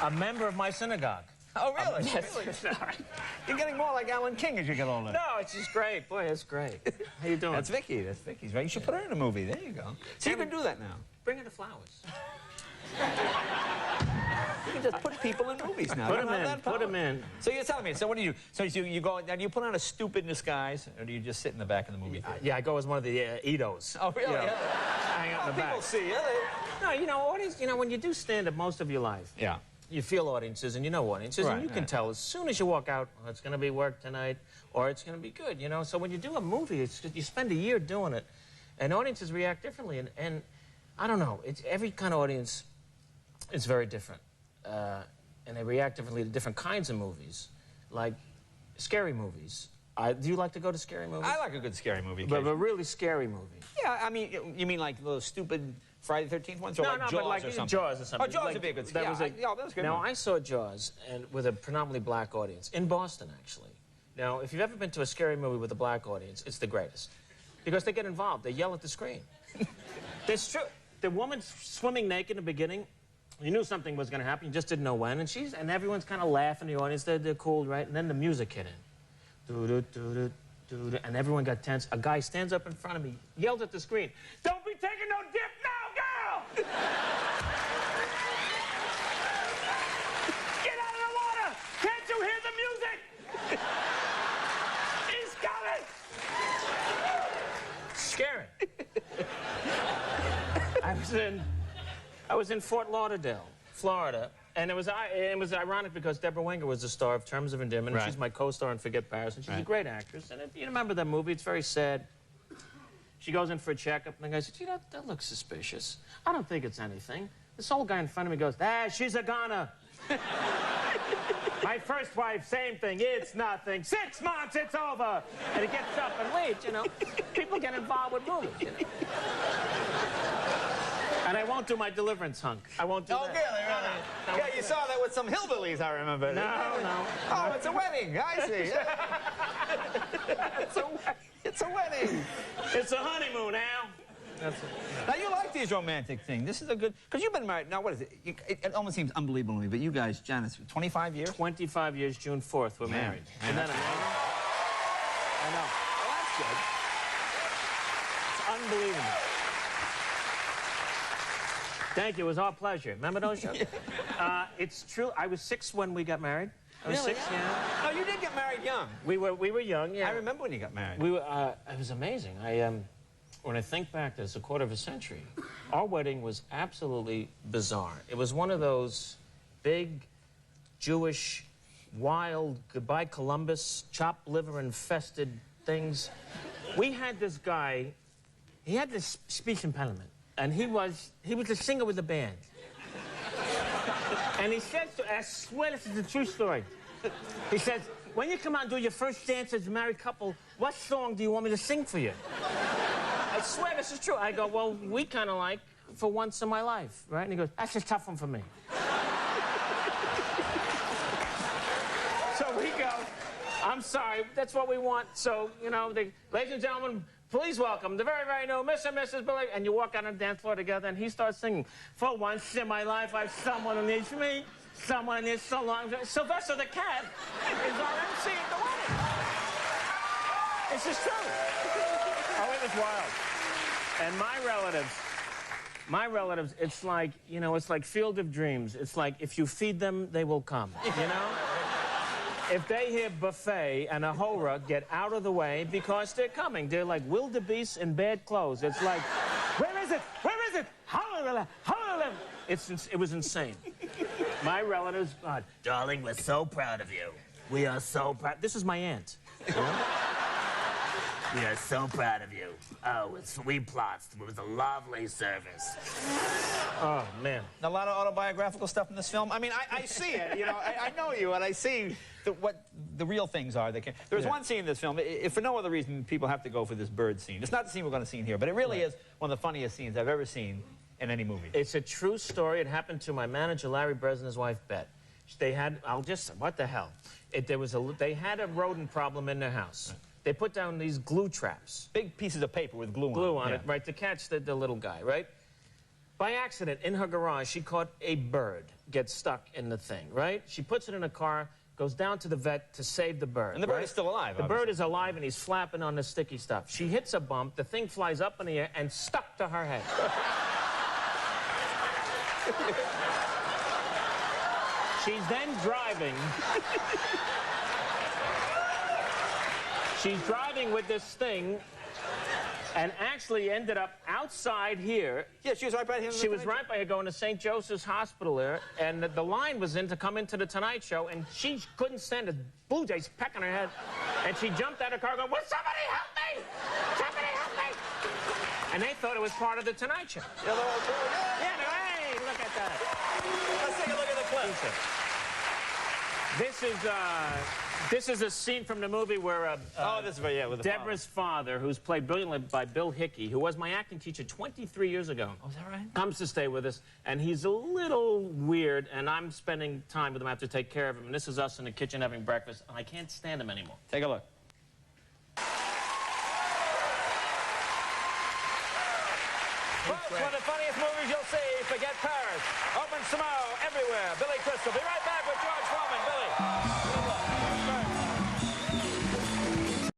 A member of my synagogue. Oh, really? Yes. Really? You're getting more like Alan King as you get older. No, it's just great. Boy, it's great. How you doing? That's Vicky. That's Vicky's, right? You should put her in a movie. There you go. So you can do that now. Bring her the flowers. You can just put people in movies now. Put them in. So you're telling me, so what do you do? So you go, now do you put on a stupid disguise, or do you just sit in the back of the movie theater? Yeah, I go as one of the Edos. Oh, really? You know, hang out in the back. People see you. No, audience, when you do stand-up most of your life, Yeah. you feel audiences and you know audiences, and you can tell as soon as you walk out, oh, it's going to be work tonight, or it's going to be good, So when you do a movie, you spend a year doing it, and audiences react differently, and I don't know, every kind of audience is very different, and they react differently to different kinds of movies, like scary movies. Do you like to go to scary movies? I like a good scary movie. But a really scary movie. Yeah, I mean, you mean like those stupid Friday the 13th ones, or no, like no, Jaws but like or something? Jaws or something. Oh, Jaws would be a good scary. That was good. Now, I saw Jaws with a predominantly black audience in Boston, actually. Now, if you've ever been to a scary movie with a black audience, it's the greatest. Because they get involved. They yell at the screen. It's true. The woman's swimming naked in the beginning. You knew something was going to happen. You just didn't know when. And everyone's kind of laughing in the audience. They're cool, right? And then the music hit in. And everyone got tense. A guy stands up in front of me, yelled at the screen, "Don't be taking no dip now, girl! Get out of the water! Can't you hear the music? He's coming!" Scary. I was in Fort Lauderdale, Florida, and it was ironic because Deborah Winger was the star of Terms of Endearment. Right. She's my co-star in Forget Paris, and she's a great actress. And you remember that movie? It's very sad. She goes in for a checkup, and the guy says, that looks suspicious. I don't think it's anything. This old guy in front of me goes, she's a goner. My first wife, same thing. It's nothing. 6 months, it's over. And he gets up and leaves, People get involved with movies, And I won't do my deliverance hunk. I won't do that. Oh, really? No. Yeah, you saw that with some hillbillies, I remember. No. Oh, it's a wedding. I see. It's a wedding. It's a honeymoon, Al. Now, you like these romantic things. This is a good... Because you've been married... Now, what is it? It almost seems unbelievable to me, but you guys, Janice, 25 years? 25 years, June 4th, we're married. Isn't that amazing? I know. Well, that's good. It's unbelievable. Thank you. It was our pleasure. Remember those shows? It's true. I was 6 when we got married. I was 6, yeah. No, you did get married young. We were young, yeah. I remember when you got married. It was amazing. When I think back, there's a quarter of a century. Our wedding was absolutely bizarre. It was one of those big, Jewish, wild, goodbye Columbus, chopped liver infested things. We had this guy, he had this speech impediment. And he was a singer with the band. And he says to us, I swear this is a true story. He says, when you come out and do your first dance as a married couple, what song do you want me to sing for you? I swear this is true. I go, well, we kind of like For Once in My Life, right? And he goes, that's a tough one for me. So we go, I'm sorry, that's what we want. So, ladies and gentlemen, please welcome the very, very new Mr. and Mrs. Billy. And you walk out on the dance floor together, and he starts singing, for once in my life, I have someone who needs me, someone who needs so long. Sylvester the Cat is our MC at the wedding. This is true. Oh, it was wild. And my relatives, it's like, it's like Field of Dreams. It's like, if you feed them, they will come, If they hear buffet and a hora, get out of the way because they're coming. They're like wildebeest in bad clothes. It's like, where is it? Where is it? Hallelujah, hallelujah. It was insane. My relatives, God, darling, we're so proud of you. We are so proud. This is my aunt. We are so proud of you. Oh, we plots. It was a lovely service. Oh, man. A lot of autobiographical stuff in this film. I mean, I see it, I know you, and I see what the real things are. There's one scene in this film, if for no other reason, people have to go for this bird scene. It's not the scene we're going to see here, but it really is one of the funniest scenes I've ever seen in any movie. It's a true story. It happened to my manager, Larry Brez, and his wife, Bet. They had, what the hell? They had a rodent problem in their house. Right. They put down these glue traps. Big pieces of paper with glue on it, right, to catch the little guy, right? By accident, in her garage, she caught a bird get stuck in the thing, right? She puts it in a car, goes down to the vet to save the bird. And the bird is still alive, The bird is alive, and he's flapping on the sticky stuff. She hits a bump, the thing flies up in the air and stuck to her head. She's then driving. She's driving with this thing and actually ended up outside here. Yeah, she was right by him. She was right by her going to St. Joseph's Hospital there, and the line was in to come into the Tonight Show, and she couldn't stand the Blue Jays pecking her head, and she jumped out of the car going, "Will somebody help me? Somebody help me!" And they thought it was part of the Tonight Show. Yeah, the whole crew. Yeah, hey, look at that. Let's take a look at the clip. This is a scene from the movie where this is with the Deborah's father, who's played brilliantly by Bill Hickey, who was my acting teacher 23 years ago. Oh, is that right? Comes to stay with us, and he's a little weird, and I'm spending time with him. I have to take care of him, and this is us in the kitchen having breakfast, and I can't stand him anymore. Take a look. Folks, one of the funniest movies you'll see. Forget Paris. Opens tomorrow everywhere. Billy Crystal. Be right back.